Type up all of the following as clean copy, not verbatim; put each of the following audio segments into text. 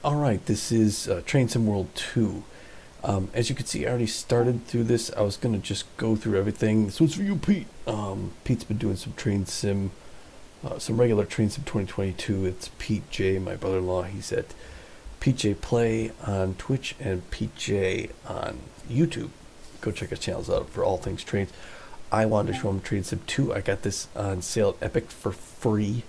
Alright, this is Train Sim World 2. As you can see, I already started through this. I was going to just go through everything. This one's for you, Pete. Pete's been doing some Train Sim, some regular Train Sim 2022. It's Pete J, my brother-in-law. He's at Pete J Play on Twitch and Pete J on YouTube. Go check his channels out for all things trains. I wanted to show him Train Sim 2. I got this on sale at Epic for free,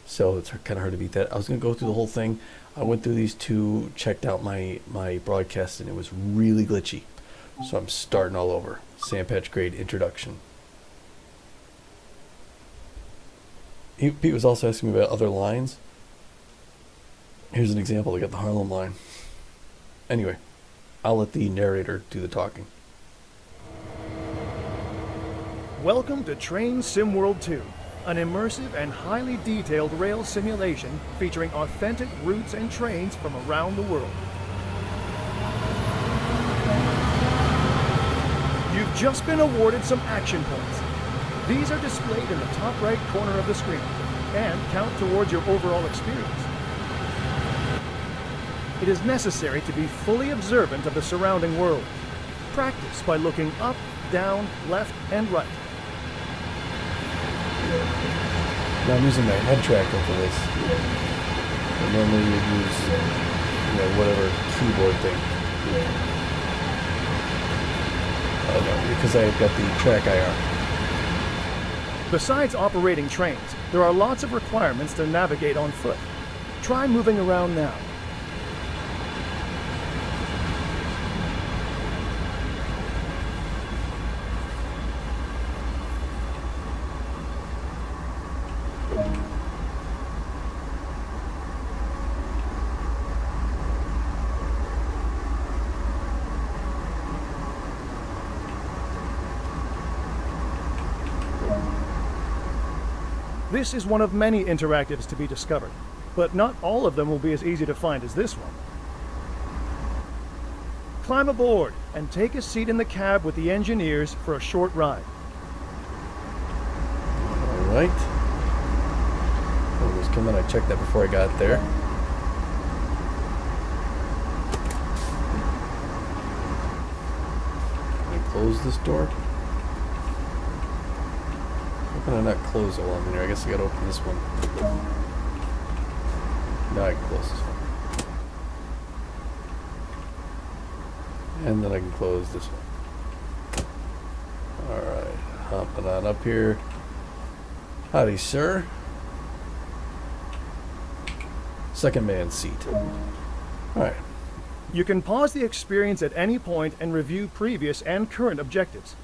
so it's kind of hard to beat that. I was going to go through the whole thing. I went through these two, checked out my broadcast, and it was really glitchy. So I'm starting all over. Sandpatch Grade Introduction. Pete was also asking me about other lines. Here's an example. I got the Harlem line. Anyway, I'll let the narrator do the talking. Welcome to Train Sim World 2, an immersive and highly detailed rail simulation featuring authentic routes and trains from around the world. You've just been awarded some action points. These are displayed in the top right corner of the screen and count towards your overall experience. It is necessary to be fully observant of the surrounding world. Practice by looking up, down, left, and right. Now I'm using my head tracker for this. I normally would use, whatever keyboard thing. No, because I've got the track IR. Besides operating trains, there are lots of requirements to navigate on foot. Try moving around now. This is one of many interactives to be discovered, but not all of them will be as easy to find as this one. Climb aboard and take a seat in the cab with the engineers for a short ride. All right. It was coming. I checked that before I got there. Can I close this door? How can I not close it while I'm in here? I guess I gotta open this one. Now I can close this one. And then I can close this one. Alright, hopping on up here. Howdy, sir. Second man seat. Alright. You can pause the experience at any point and review previous and current objectives.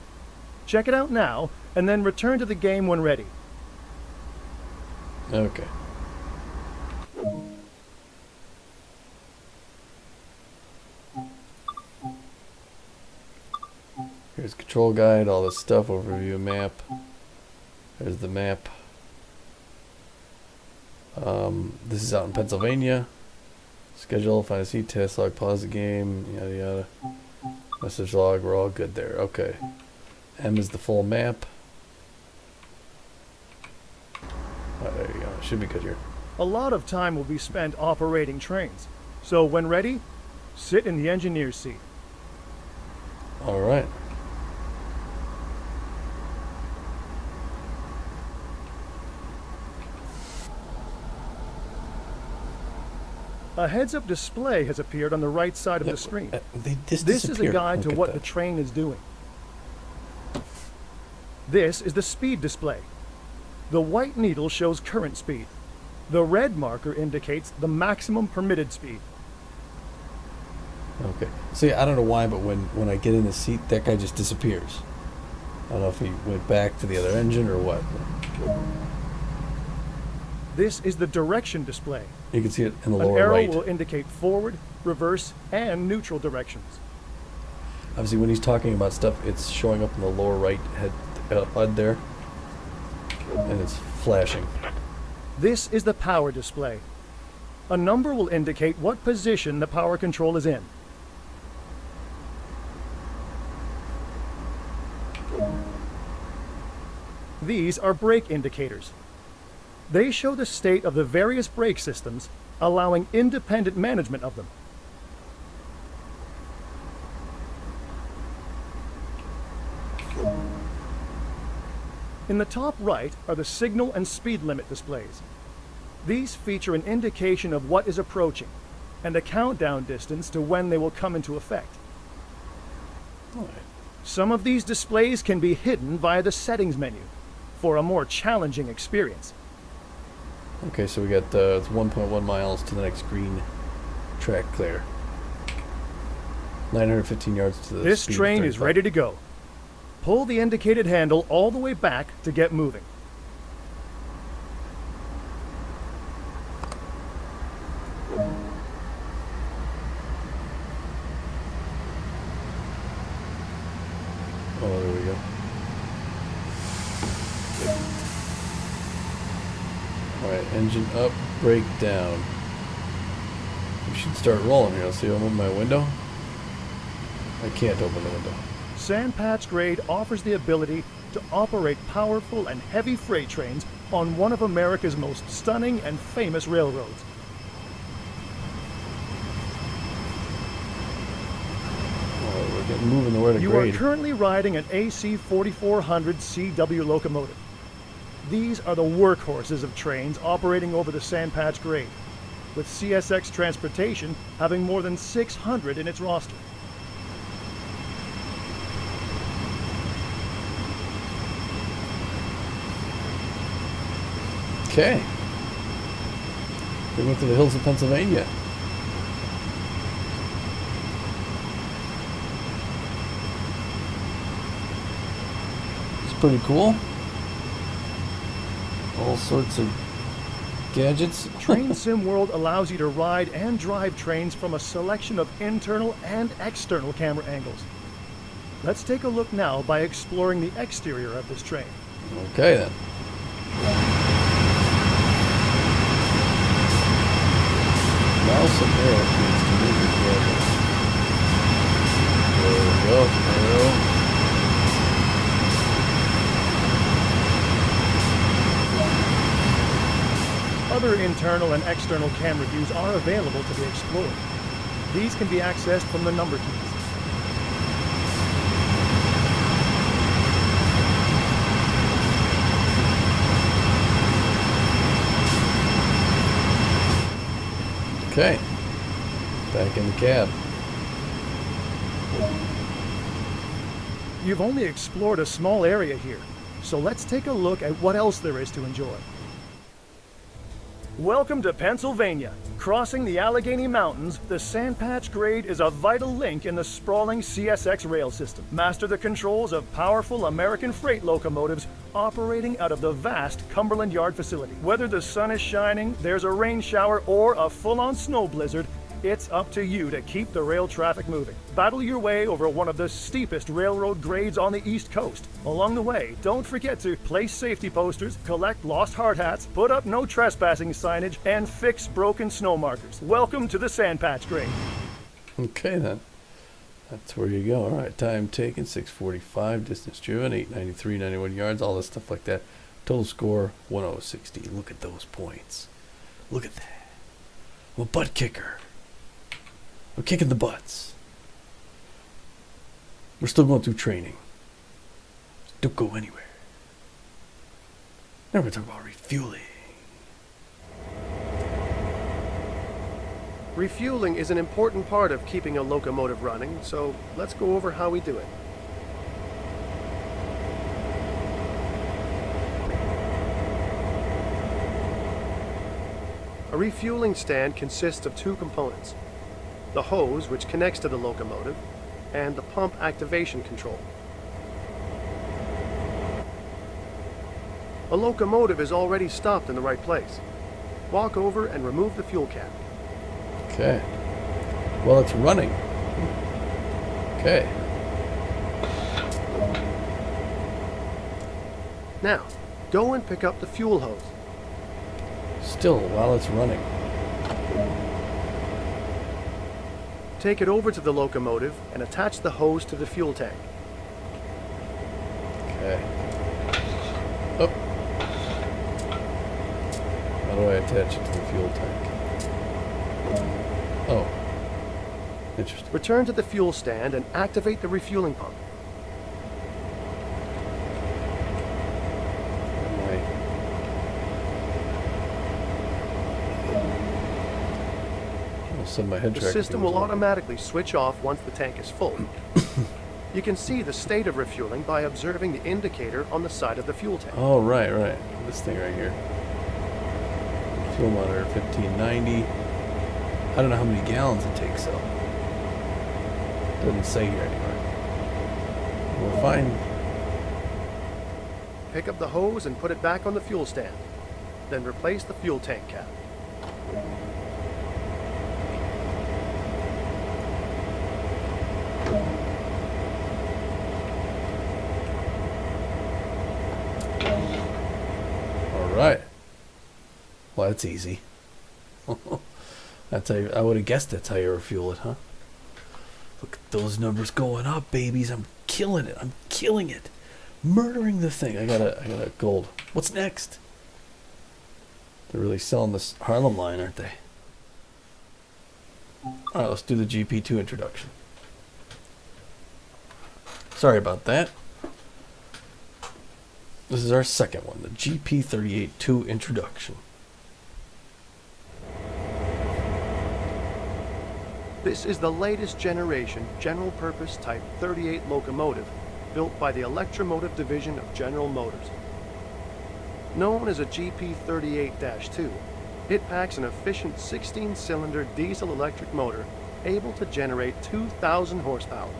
Check it out now, and then return to the game when ready. Okay. Here's control guide, all this stuff, overview map. There's the map. This is out in Pennsylvania. Schedule, find a seat, test log, pause the game, yada yada. Message log, we're all good there. Okay. M is the full map. Oh, there you go. Should be good here. A lot of time will be spent operating trains, so when ready, sit in the engineer's seat. All right. A heads-up display has appeared on the right side of the screen. This is a guide to what the train is doing. This is the speed display. The white needle shows current speed. The red marker indicates the maximum permitted speed. Okay. See, I don't know why, but when I get in the seat, that guy just disappears. I don't know if he went back to the other engine or what. This is the direction display. You can see it in the lower right. An arrow right. will indicate forward, reverse, and neutral directions. Obviously, when he's talking about stuff, it's showing up in the lower right HUD there, and it's flashing. This is the power display. A number will indicate what position the power control is in. These are brake indicators. They show the state of the various brake systems allowing independent management of them. In the top right are the signal and speed limit displays. These feature an indication of what is approaching and a countdown distance to when they will come into effect. All right. Some of these displays can be hidden via the settings menu for a more challenging experience. Okay, so we got it's 1.1 miles to the next green track clear. 915 yards to the This speed of train is 35. ready to go. Pull the indicated handle all the way back to get moving. Oh, there we go. Alright, engine up, brake down. We should start rolling here. Let's see, I'll open my window. I can't open the window. Sandpatch Grade offers the ability to operate powerful and heavy freight trains on one of America's most stunning and famous railroads. Oh, we're getting moving the way to You grade. are currently riding an AC 4400 CW locomotive. These are the workhorses of trains operating over the Sandpatch Grade, with CSX Transportation having more than 600 in its roster. Okay. We went to the hills of Pennsylvania. It's pretty cool. All sorts of gadgets. Train Sim World allows you to ride and drive trains from a selection of internal and external camera angles. Let's take a look now by exploring the exterior of this train. Okay then. Now some arrow keys to move the camera. There we go. Arrow. Other internal and external camera views are available to be explored. These can be accessed from the number keys. Okay. Back in the cab. You've only explored a small area here, so let's take a look at what else there is to enjoy. Welcome to Pennsylvania. Crossing the Allegheny Mountains, the Sandpatch Grade is a vital link in the sprawling CSX rail system. Master the controls of powerful American freight locomotives operating out of the vast Cumberland Yard facility. Whether the sun is shining, there's a rain shower, or a full-on snow blizzard, it's up to you to keep the rail traffic moving. Battle your way over one of the steepest railroad grades on the East Coast. Along the way, don't forget to place safety posters, collect lost hard hats, put up no trespassing signage, and fix broken snow markers. Welcome to the Sandpatch Grade. Okay then. That's where you go. All right, time taken 6:45, distance driven 893, 91 yards, all this stuff like that. Total score 1060. Look at those points. Look at that. I'm a butt kicker. I'm kicking the butts. We're still going through training. Don't go anywhere. Now we're talking about refueling. Refueling is an important part of keeping a locomotive running, so let's go over how we do it. A refueling stand consists of two components: the hose, which connects to the locomotive, and the pump activation control. A locomotive is already stopped in the right place. Walk over and remove the fuel cap. Okay. Well, it's running. Okay. Now, go and pick up the fuel hose. Still, while it's running. Take it over to the locomotive and attach the hose to the fuel tank. Okay. Oh. How do I attach it to the fuel tank? Oh. Interesting. Return to the fuel stand and activate the refueling pump. Send my head The track system will automatically switch off once the tank is full. You can see the state of refueling by observing the indicator on the side of the fuel tank. Oh, right. This thing right here. Fuel monitor 1590. I don't know how many gallons it takes though. Doesn't say here anywhere. We're fine. Pick up the hose and put it back on the fuel stand. Then replace the fuel tank cap. Alright. Well, that's easy. That's how I would have guessed that's how you refuel it, huh? Look at those numbers going up, babies. I'm killing it. I'm killing it. Murdering the thing. I got a gold. What's next? They're really selling this Harlem line, aren't they? Alright, let's do the GP2 introduction. Sorry about that. This is our second one, the GP38-2 introduction. This is the latest generation general purpose Type 38 locomotive built by the Electromotive Division of General Motors. Known as a GP38-2, it packs an efficient 16-cylinder diesel-electric motor able to generate 2,000 horsepower.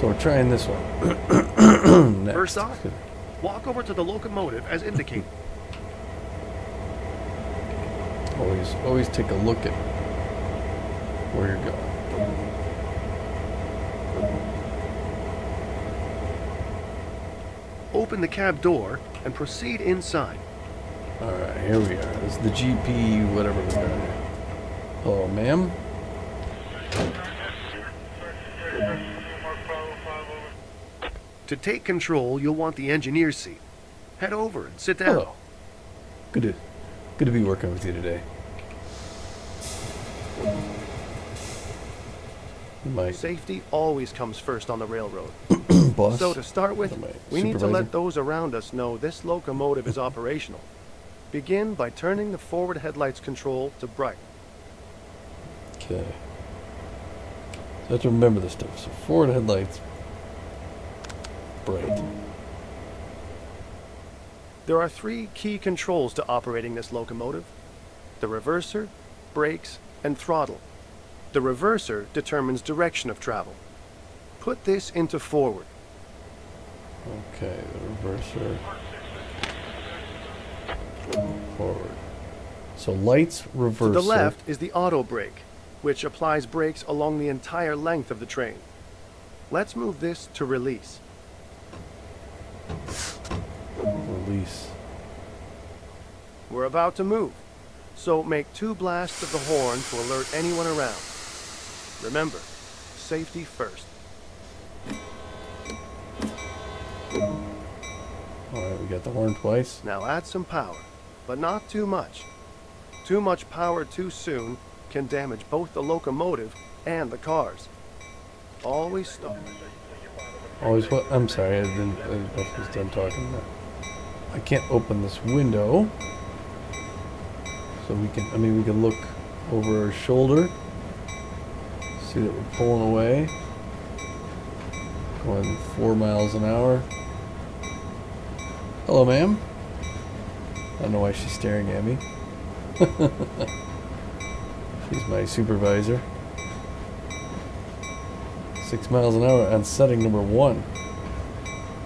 So we're trying this one. Next. First off, walk over to the locomotive as indicated. Always take a look at where you're going. Open the cab door and proceed inside. Alright, here we are. This is the GP whatever we got here. Hello, ma'am. To take control, you'll want the engineer's seat. Head over and sit down. Hello. Good to be working with you today. Safety always comes first on the railroad. Boss. So to start with, we need to supervisor? let those around us know this locomotive is operational. Begin by turning the forward headlights control to bright. Okay. So I have to remember this stuff. So forward headlights, bright. There are 3 key controls to operating this locomotive: the reverser, brakes, and throttle. The reverser determines direction of travel. Put this into forward. Okay, the reverser. Forward. So lights, reverser. To the left is the auto brake, which applies brakes along the entire length of the train. Let's move this to release. Release. We're about to move, so make 2 blasts of the horn to alert anyone around. Remember, safety first. Alright, we got the horn twice. Now add some power, but not too much. Too much power too soon can damage both the locomotive and the cars. Always stop. Always what? I'm sorry, I didn't know if I was done talking. No. I can't open this window. So we can look over our shoulder. See that we're pulling away. Going 4 miles an hour. Hello, ma'am. I don't know why she's staring at me. She's my supervisor. 6 miles an hour on setting number 1.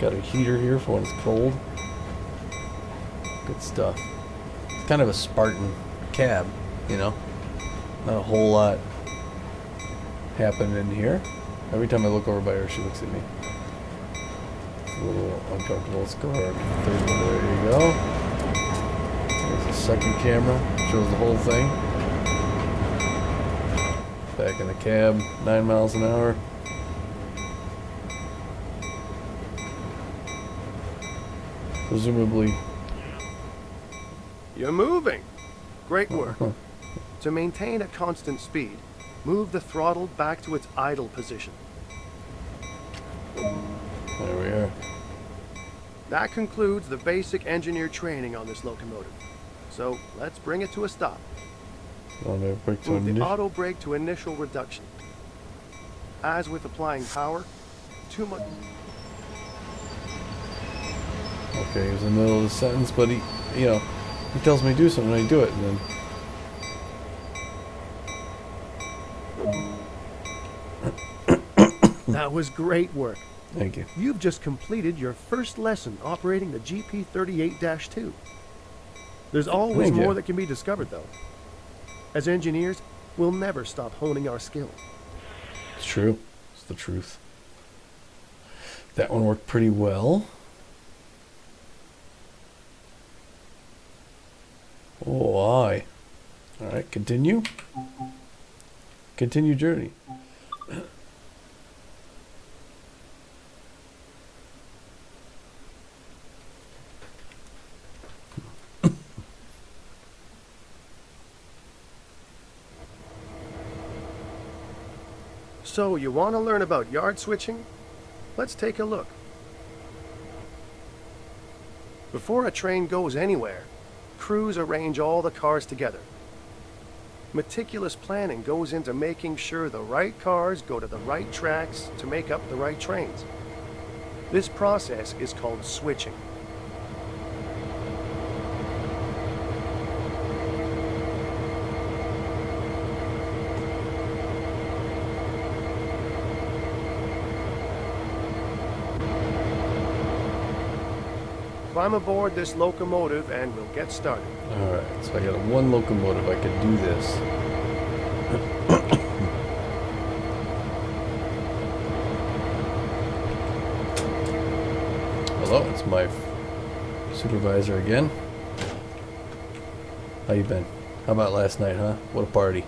Got a heater here for when it's cold. Good stuff. It's kind of a Spartan cab, you know. Not a whole lot happening in here. Every time I look over by her, she looks at me. little uncomfortable. Let's go our third. There you go. There's a second camera. Shows the whole thing. Back in the cab. 9 miles an hour. Presumably. You're moving. Great work. To maintain a constant speed, move the throttle back to its idle position. There we are. That concludes the basic engineer training on this locomotive. So let's bring it to a stop. Brake to Move the initial. auto brake to initial reduction. As with applying power, too much. Okay, he was in the middle of the sentence, but he tells me to do something and I do it, and then. That was great work. Thank you. You've just completed your first lesson operating the GP38-2. There's always Thank you. more that can be discovered, though. As engineers, we'll never stop honing our skills. It's true. It's the truth. That one worked pretty well. Oh, aye. Alright, continue. Continue journey. So, you want to learn about yard switching? Let's take a look. Before a train goes anywhere, crews arrange all the cars together. Meticulous planning goes into making sure the right cars go to the right tracks to make up the right trains. This process is called switching. Climb aboard this locomotive and we'll get started. Alright, so I got one locomotive. I could do this. Hello, it's my supervisor again. How you been? How about last night, huh? What a party.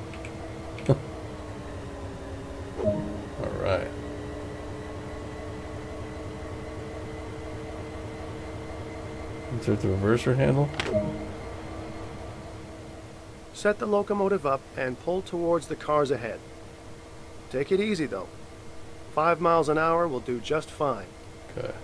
Alright. Insert the reverser handle. Set the locomotive up and pull towards the cars ahead. Take it easy though. 5 miles an hour will do just fine. Okay.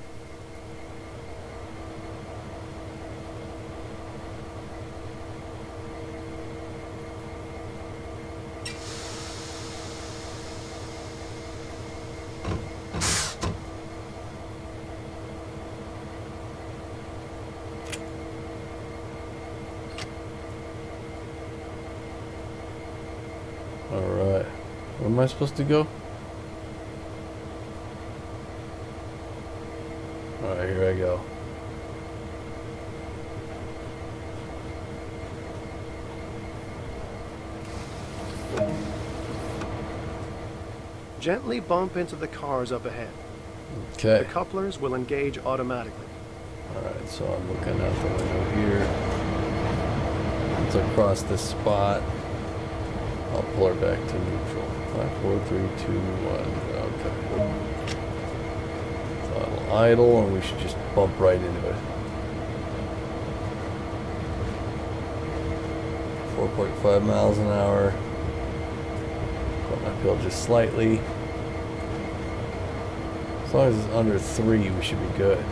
Alright. Where am I supposed to go? Alright, here I go. Gently bump into the cars up ahead. The Okay. couplers will engage automatically. Alright, so I'm looking out the window here. Once I cross this spot, I'll pull her back to neutral. 5, 4, 3, 2, 1. Okay. Throttle idle, and we should just bump right into it. 4.5 miles an hour. Put my pill just slightly. As long as it's under 3, we should be good.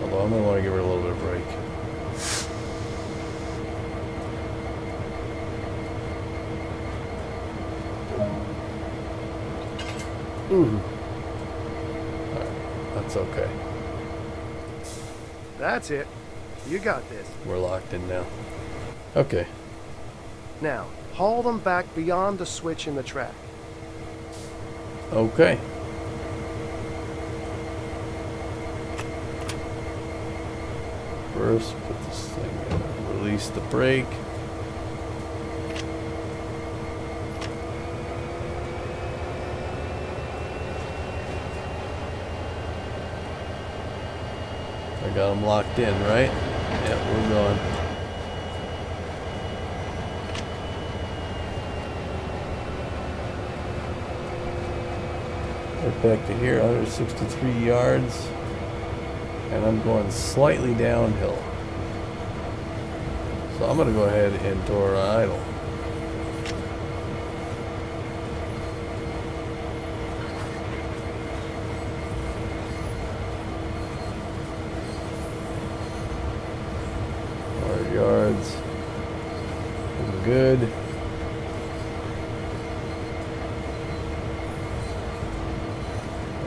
Although I'm going to want to give her a little bit of break. Ooh. Alright, that's okay. That's it. You got this. We're locked in now. Okay. Now, haul them back beyond the switch in the track. Okay. First, put this thing in. Release the brake. I got them locked in, right? Yep, we're going. Right back to here, 163 yards. And I'm going slightly downhill. So I'm going to go ahead and door idle. Yards. Looking good.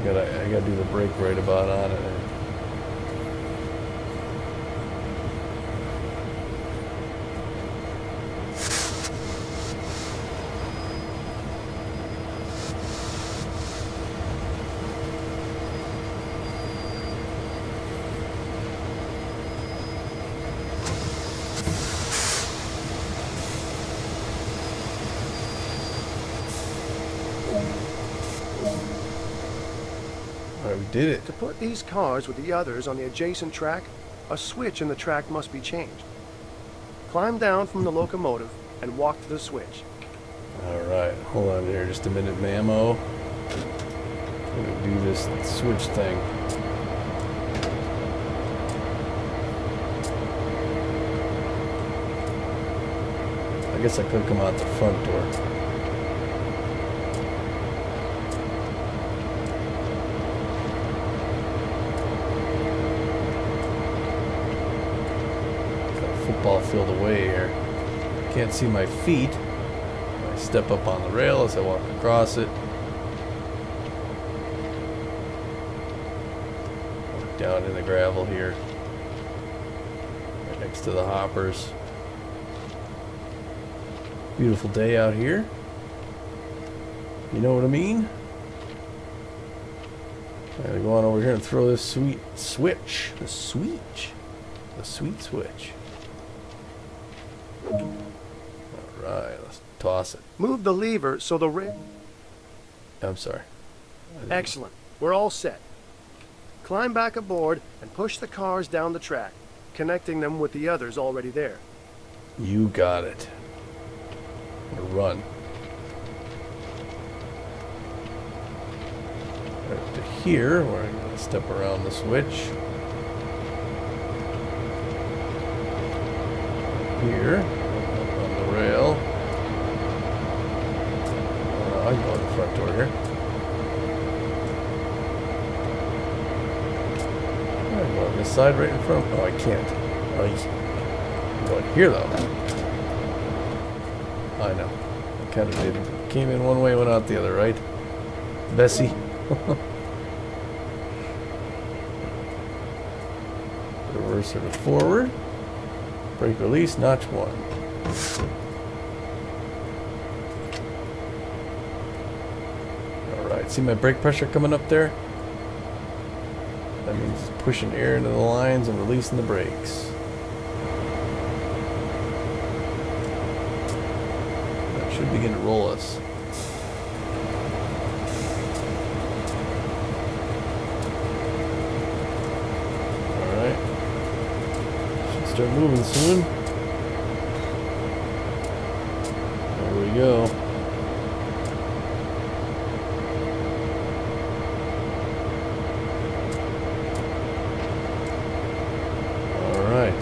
I gotta do the brake right about on it. Alright, we did it. To put these cars with the others on the adjacent track, a switch in the track must be changed. Climb down from the locomotive and walk to the switch. Alright, hold on here just a minute, Mammo. I'm gonna do this switch thing. I guess I could come out the front door. Football field away here. Can't see my feet. I step up on the rail as I walk across it. Walk down in the gravel here. Right next to the hoppers. Beautiful day out here. You know what I mean? I'm gonna go on over here and throw this sweet switch. The sweet switch. Alright, let's toss it. Move the lever so the rail... I'm sorry. Excellent. We're all set. Climb back aboard and push the cars down the track, connecting them with the others already there. You got it. I'm gonna run. Right to here, where I'm gonna step around the switch. Here, on the rail. I can go in the front door here. I'm going this side right in front. Oh, I can't. I'm going here though. I know. I kind of did. Came in one way, went out the other, right? Bessie. Reverser to forward. Brake release, notch 1. Alright, see my brake pressure coming up there? That means it's pushing air into the lines and releasing the brakes. That should begin to roll us. Start moving soon. There we go. All right.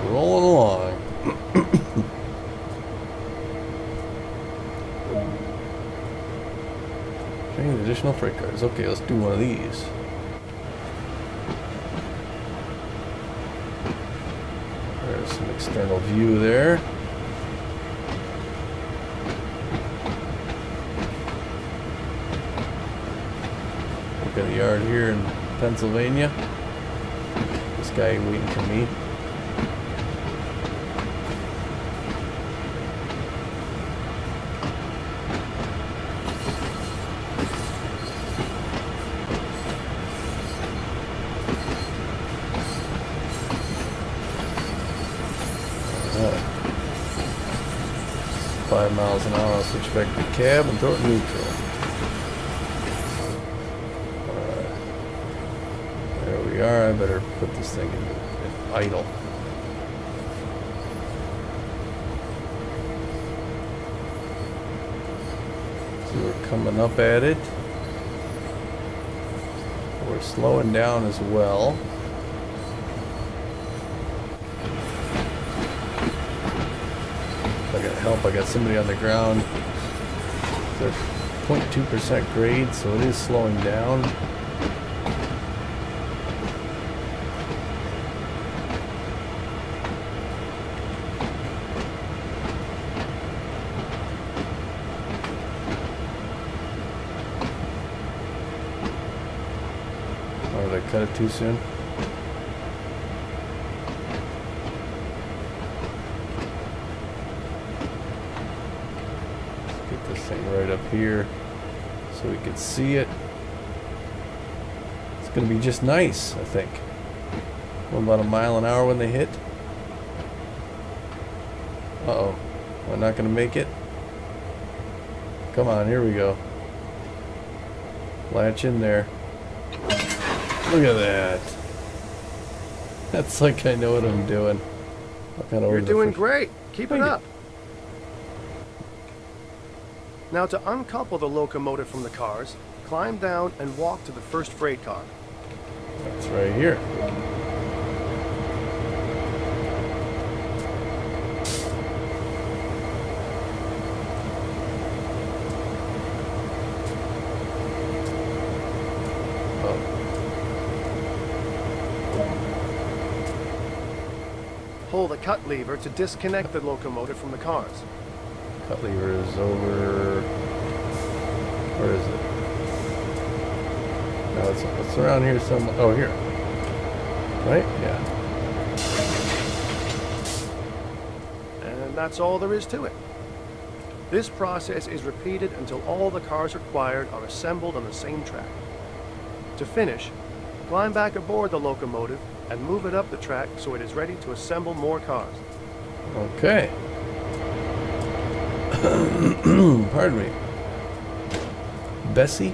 Rolling along. Change additional freight cars. Okay, let's do one of these. Some external view there. Look at the yard here in Pennsylvania. This guy waiting for me. Alright. 5 miles an hour, I'll switch back to cab and throw it neutral. Alright. There we we are. I better put this thing in idle. So we're coming up at it. We're slowing down as well. I got help. I got somebody on the ground. They're 0.2% grade, so it is slowing down. Or did I cut it too soon? Right up here so we can see it. It's going to be just nice, I think. About a mile an hour when they hit. Uh-oh. Am I not going to make it? Come on, here we go. Latch in there. Look at that. That's like I know what I'm doing. You're doing great. Keep it up. Now, to uncouple the locomotive from the cars, climb down and walk to the first freight car. That's right here. Oh. Pull the cut lever to disconnect the locomotive from the cars. Cut lever is over. Where is it? No, it's around here somewhere. Oh, here. Right? Yeah. And that's all there is to it. This process is repeated until all the cars required are assembled on the same track. To finish, climb back aboard the locomotive and move it up the track so it is ready to assemble more cars. Okay. Pardon me. Bessie?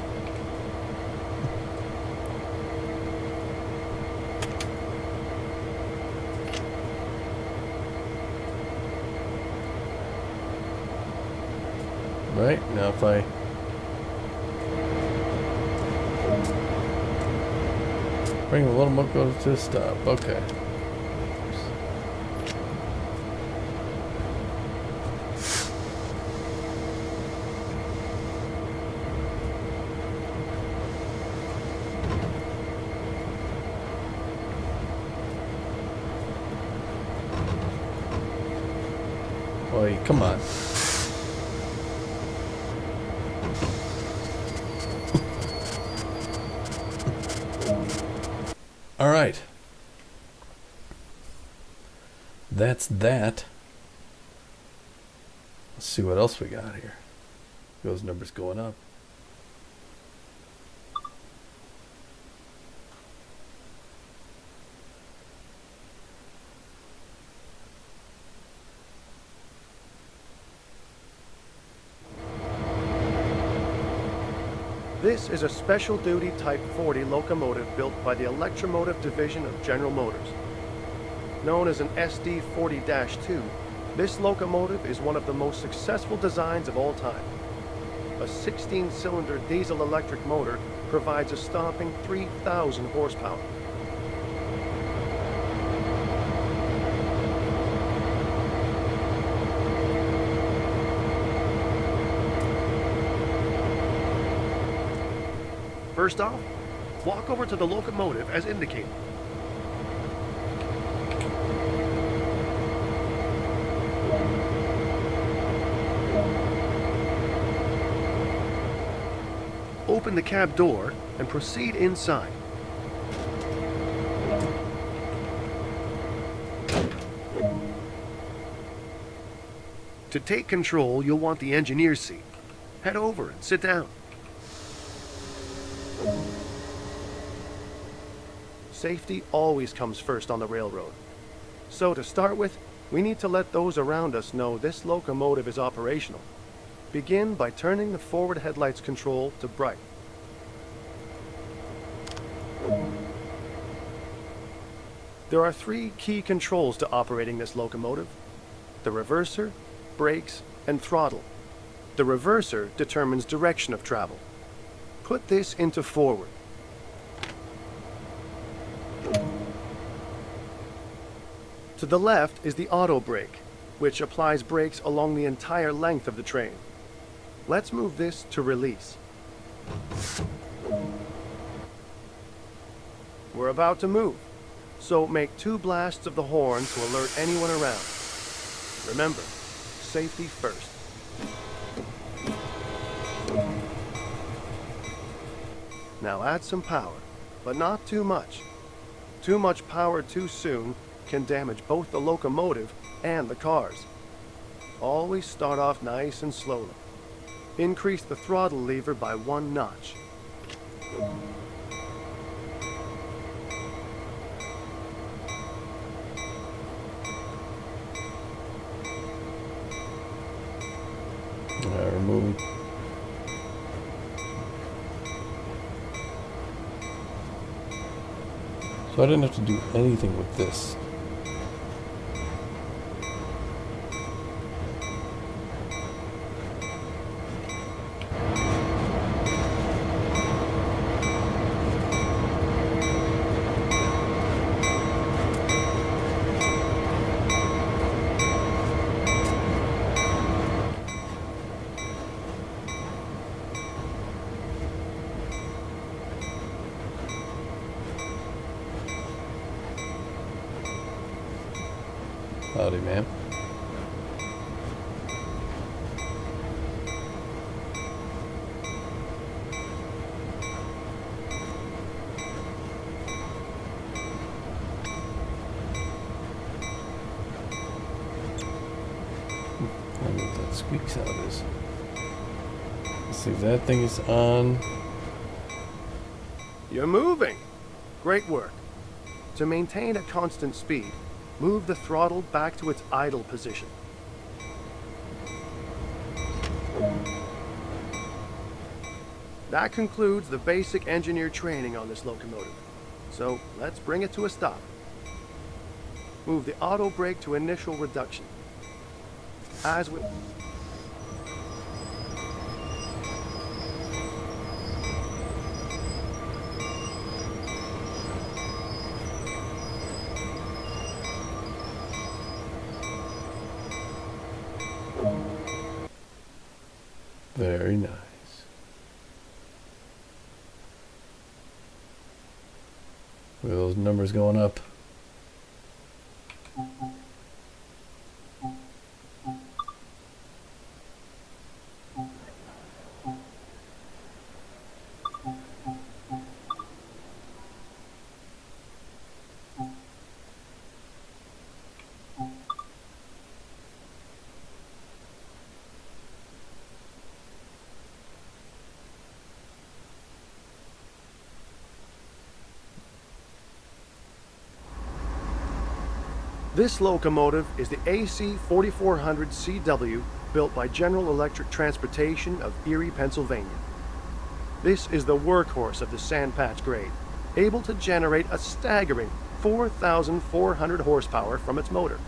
Right, now if I bring the little locomotive to a stop. Okay. Boy, come on. All right. That's that. Let's see what else we got here. Those numbers going up. This is a special duty Type 40 locomotive built by the Electromotive Division of General Motors. Known as an SD-40-2, this locomotive is one of the most successful designs of all time. A 16-cylinder diesel-electric motor provides a stomping 3,000 horsepower. First off, walk over to the locomotive as indicated. Open the cab door and proceed inside. To take control, you'll want the engineer's seat. Head over and sit down. Safety always comes first on the railroad. So to start with, we need to let those around us know this locomotive is operational. Begin by turning the forward headlights control to bright. There are 3 key controls to operating this locomotive: the reverser, brakes, and throttle. The reverser determines direction of travel. Put this into forward. To the left is the auto brake, which applies brakes along the entire length of the train. Let's move this to release. We're about to move, so make 2 blasts of the horn to alert anyone around. Remember, safety first. Now add some power, but not too much. Too much power too soon can damage both the locomotive and the cars. Always start off nice and slowly. Increase the throttle lever by 1 notch. Remove. So I didn't have to do anything with this. Howdy, ma'am. I wonder what that squeak sound is. Let's see if that thing is on. You're moving! Great work. To maintain a constant speed, move the throttle back to its idle position. That concludes the basic engineer training on this locomotive. So let's bring it to a stop. Move the auto brake to initial reduction. As with Very nice. Look at those numbers going up. This locomotive is the AC 4400 CW built by General Electric Transportation of Erie, Pennsylvania. This is the workhorse of the Sandpatch grade, able to generate a staggering 4,400 horsepower from its motor.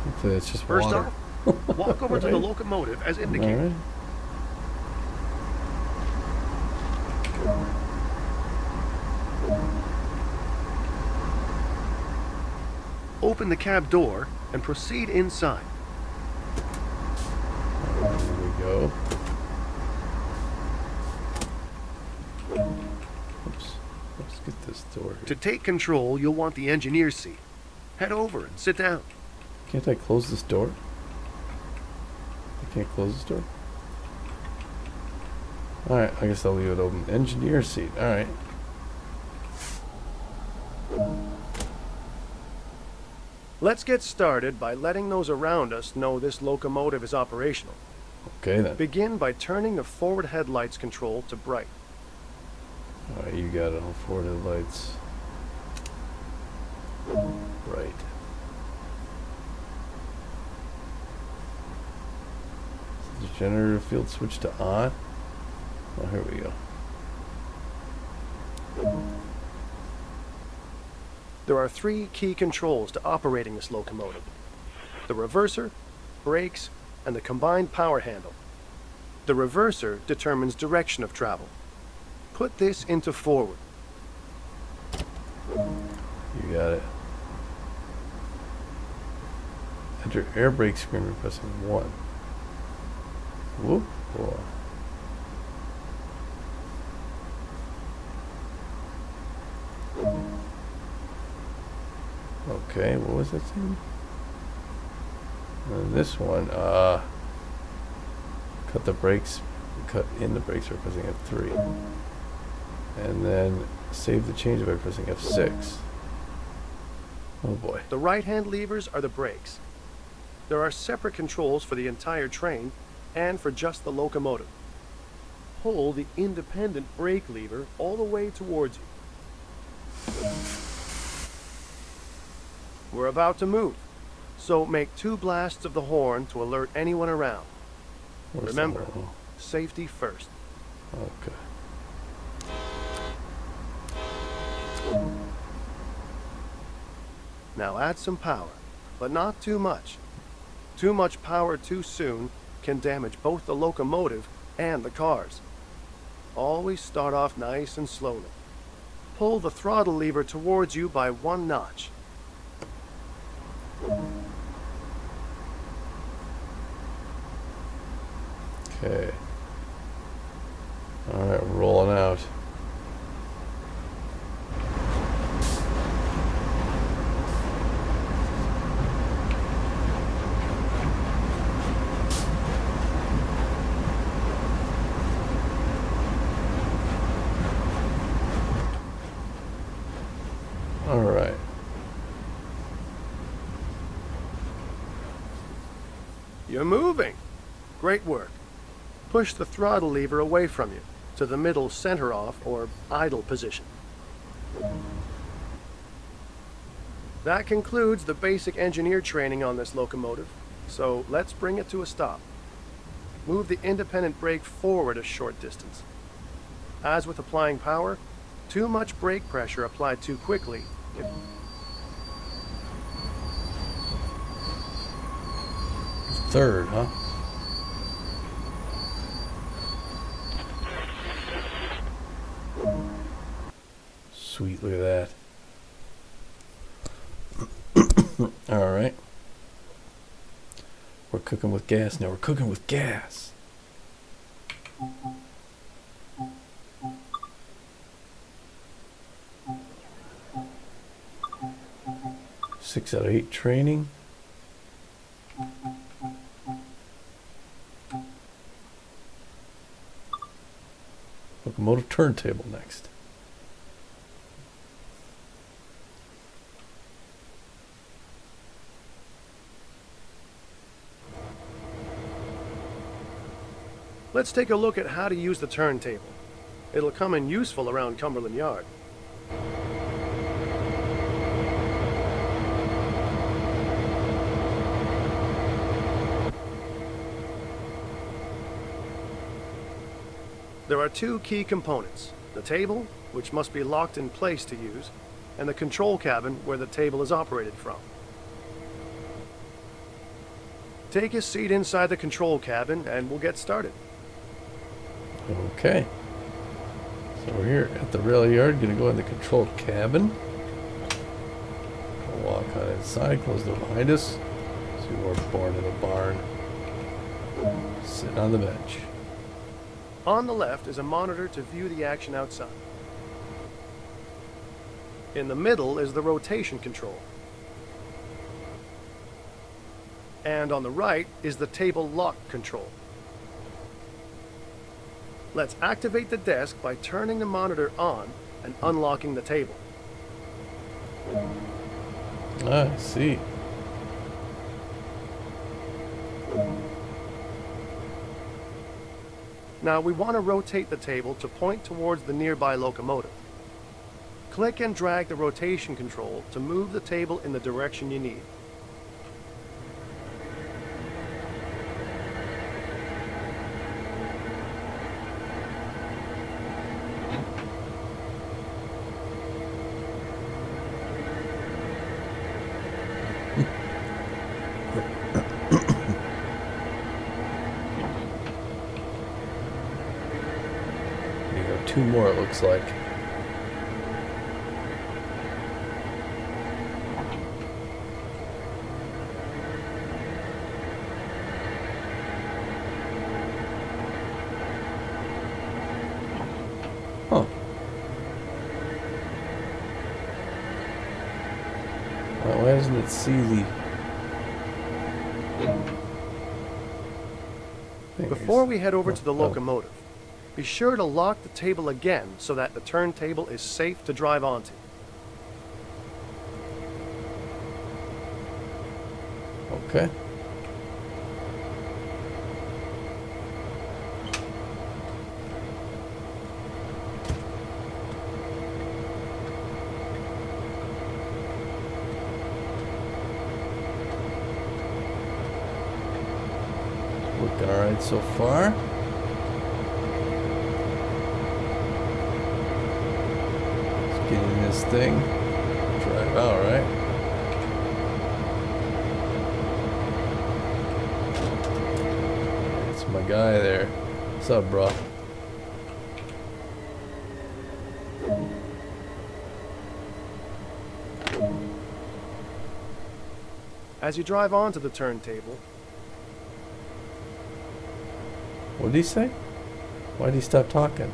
Hopefully it's just First water. off, walk over to the locomotive as indicated. Open the cab door and proceed inside. There we go. Oops. Let's get this door To here. take control, you'll want the engineer's seat. Head over and sit down. Can't I close this door? I can't close this door? Alright, I guess I'll leave it open. Engineer seat. Alright. Let's get started by letting those around us know this locomotive is operational. Okay then. Begin by turning the forward headlights control to bright. Alright, you got it on forward headlights. Generator field switch to on. Oh, here we go. There are 3 key controls to operating this locomotive: the reverser, brakes, and the combined power handle. The reverser determines direction of travel. Put this into forward. You got it. Enter air brake screen by pressing 1. Whoop. Boy. Okay, what was that thing? And this one, cut the brakes, cut in the brakes by pressing F3. And then save the change by pressing F6. Oh boy. The right-hand levers are the brakes. There are separate controls for the entire train and for just the locomotive. Pull the independent brake lever all the way towards you. We're about to move, so make 2 blasts of the horn to alert anyone around. Where's Remember, the horn? safety first. Okay. Now add some power, but not too much. Too much power too soon can damage both the locomotive and the cars. Always start off nice and slowly. Pull the throttle lever towards you by 1 notch. Okay. Alright, rolling out. Alright. You're moving. Great work. Push the throttle lever away from you to the middle center off or idle position. That concludes the basic engineer training on this locomotive, so let's bring it to a stop. Move the independent brake forward a short distance. As with applying power, too much brake pressure applied too quickly. Third, huh? Sweet, look at that. All right. We're cooking with gas now. We're cooking with gas. 6 out of 8 training. Locomotive turntable next. Let's take a look at how to use the turntable. It'll come in useful around Cumberland Yard. There are 2 key components: the table, which must be locked in place to use, and the control cabin where the table is operated from. Take a seat inside the control cabin and we'll get started. Okay. So we're here at the rail yard. Gonna go in the control cabin. We'll walk on inside, close the door behind us. So we're born in a barn. Sitting on the bench. On the left is a monitor to view the action outside. In the middle is the rotation control. And on the right is the table lock control. Let's activate the desk by turning the monitor on and unlocking the table. Ah, I see. Now we want to rotate the table to point towards the nearby locomotive. Click and drag the rotation control to move the table in the direction you need. 2 more, it looks like. Huh. Why doesn't it see the... Before we head over to the locomotive, be sure to lock the table again so that the turntable is safe to drive onto. Okay. Looking alright so far. Let's get in this thing. Drive out, right? That's my guy there. What's up, bro? As you drive onto the turntable, What did he say? Why did he stop talking?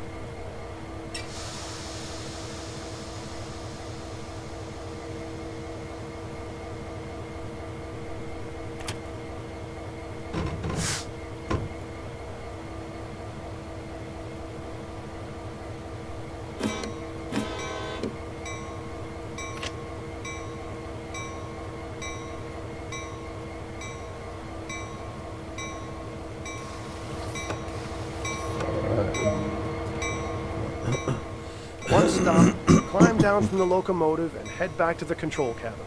once stopped, climb down from the locomotive and head back to the control cabin.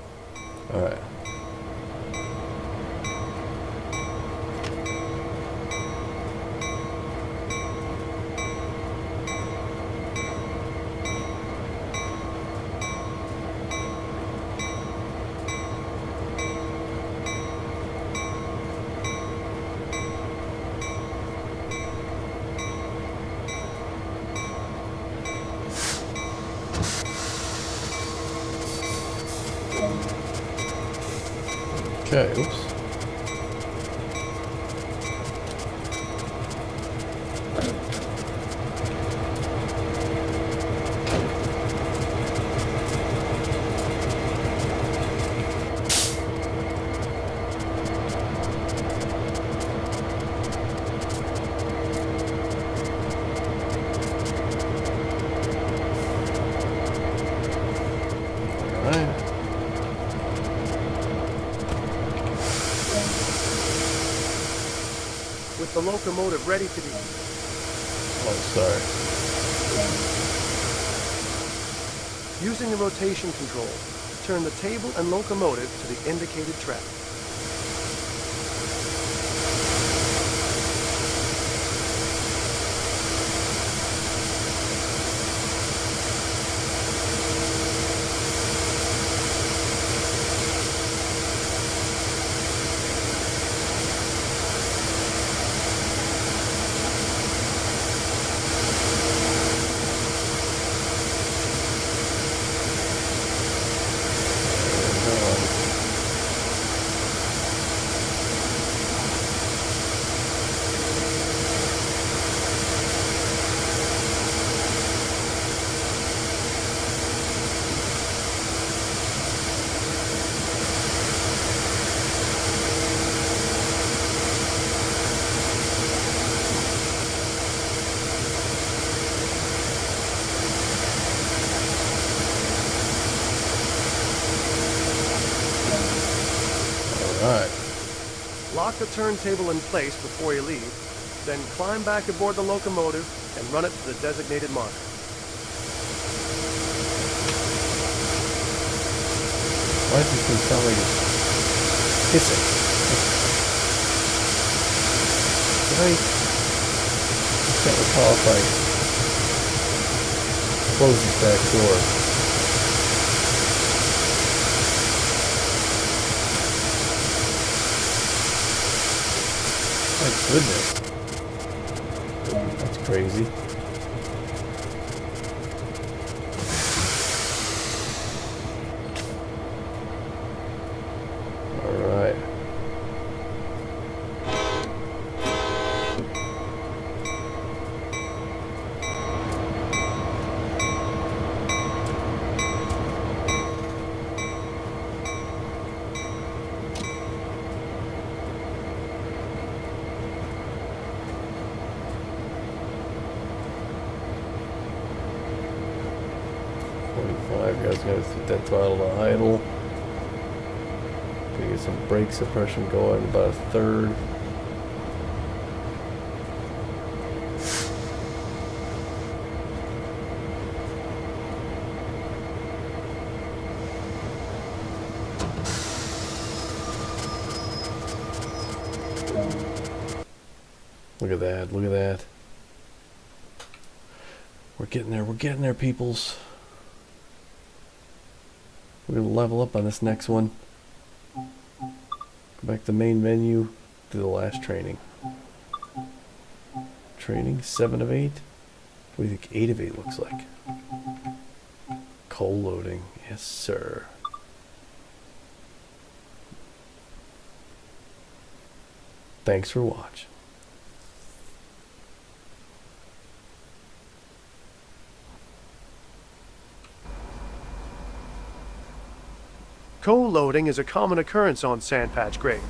Alright. Okay, oops. Alright. With the locomotive ready to be... Oh, sorry. Using the rotation control, turn the table and locomotive to the indicated track. Alright. Lock the turntable in place before you leave, then climb back aboard the locomotive and run it to the designated marker. Why does this thing sound like it's hissing? I can't recall if I close this back door. My goodness. That's crazy. it's going to put that throttle to idle. Gonna get some brake suppression going, about a third. Look at that, look at that. We're getting there, peoples. We're gonna level up on this next one. Go back to the main menu, do the last training. Training, 7 of 8. What do you think 8 of 8 looks like? Coal loading, yes sir. Thanks for watching. Coal loading is a common occurrence on Sandpatch Grade,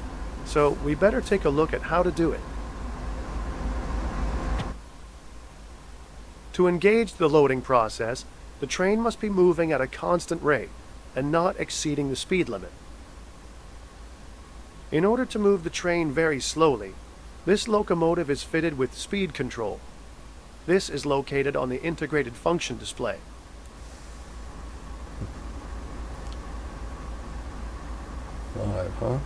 so we better take a look at how to do it. To engage the loading process, the train must be moving at a constant rate and not exceeding the speed limit. In order to move the train very slowly, this locomotive is fitted with speed control. This is located on the integrated function display. Five, huh?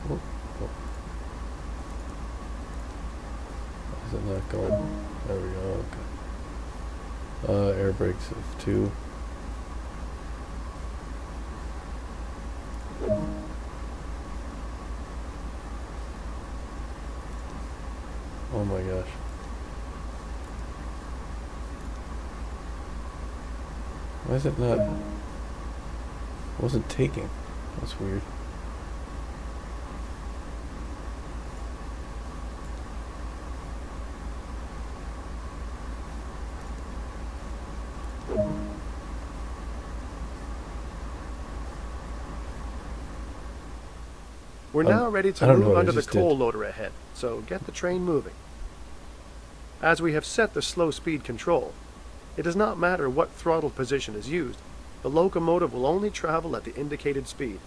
Oh, oh. Why is it not going? There we go, okay. Air brakes of 2. Oh my gosh. Why is it not? Wasn't taking. That's weird. We're now ready to move under the coal loader ahead, so get the train moving. As we have set the slow speed control, it does not matter what throttle position is used. The locomotive will only travel at the indicated speed.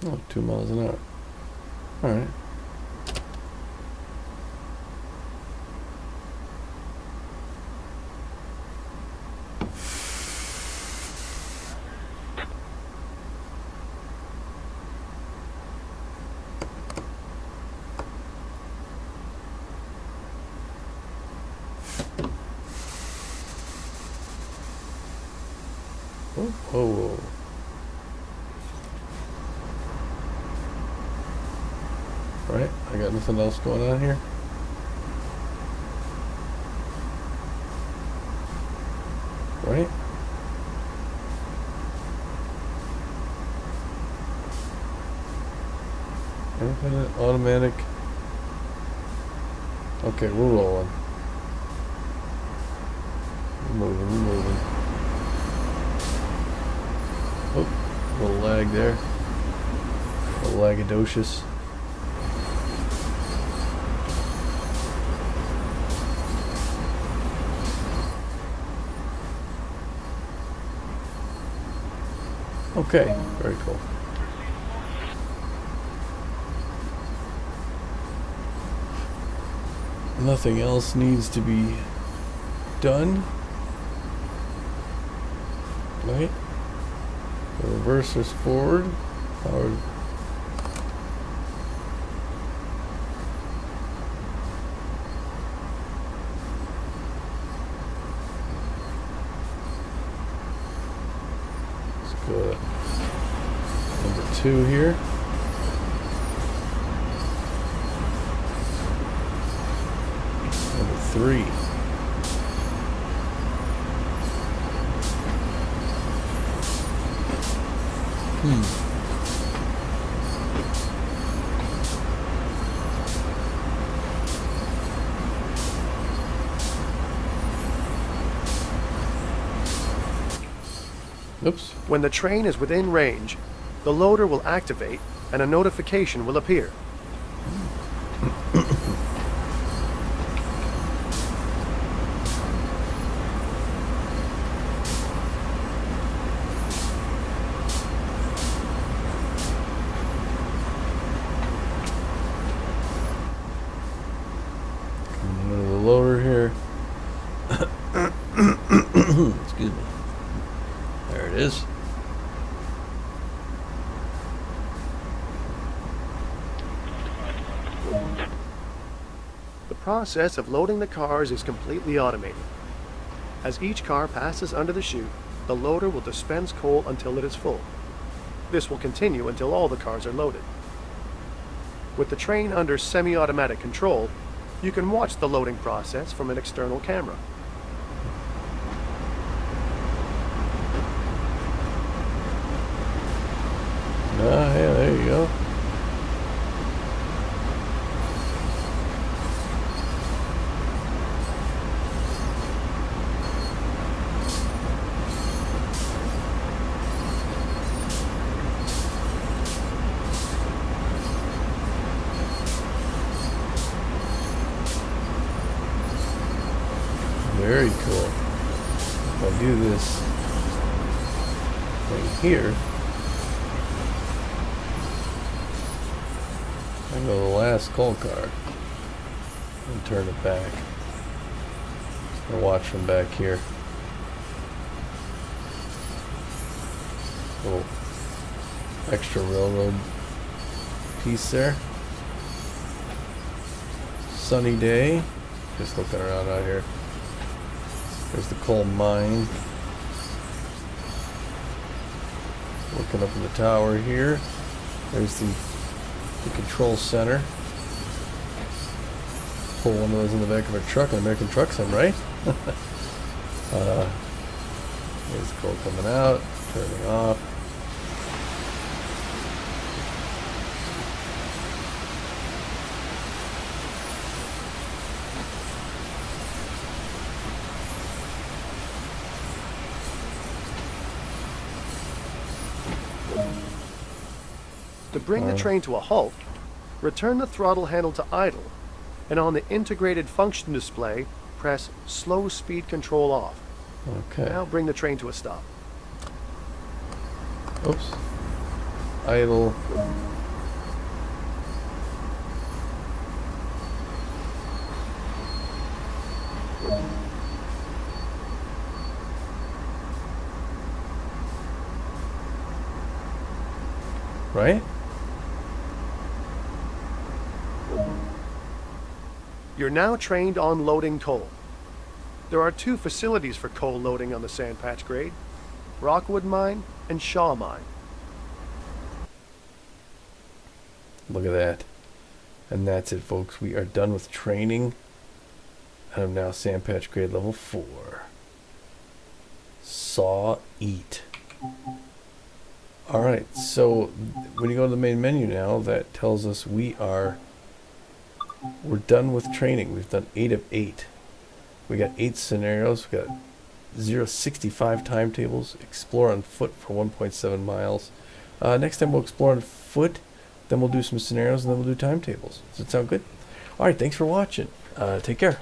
Oh, 2 miles an hour. Alright. Oh, whoa. Right, I got nothing else going on here. Right? Independent, automatic. Okay, we're rolling. We're moving, we're moving. Oh, a little lag there. A little lagadocious. Okay, very cool. Nothing else needs to be done. Right? The reverser's forward. Power. Let's go to number 2 here. Number 3. Oops. When the train is within range, the loader will activate and a notification will appear. is. The process of loading the cars is completely automated. As each car passes under the chute, the loader will dispense coal until it is full. This will continue until all the cars are loaded. With the train under semi-automatic control, you can watch the loading process from an external camera. Ah, yeah, there you go. Very cool. If I do this thing here, I go to the last coal car and turn it back. And watch from back here. Little extra railroad piece there. Sunny day. Just looking around out here. There's the coal mine. Looking up in the tower here. There's the control center. Pull one of those in the back of a truck, an American truck sim, right? There's coal coming out, turning off. To bring the train to a halt, return the throttle handle to idle, and on the integrated function display, press slow speed control off. Okay. Now bring the train to a stop. Oops. Idle. Right? You're now trained on loading coal. There are 2 facilities for coal loading on the Sandpatch grade, Rockwood Mine and Shaw Mine. Look at that. And that's it, folks. We are done with training. And I'm now Sandpatch grade level 4. Saw eat. Alright, so when you go to the main menu now, that tells us we're done with training. We've done 8 of 8. We got 8 scenarios. We got 065 timetables. Explore on foot for 1.7 miles. Next time we'll explore on foot. Then we'll do some scenarios and then we'll do timetables. Does it sound good? Alright, thanks for watching. Take care.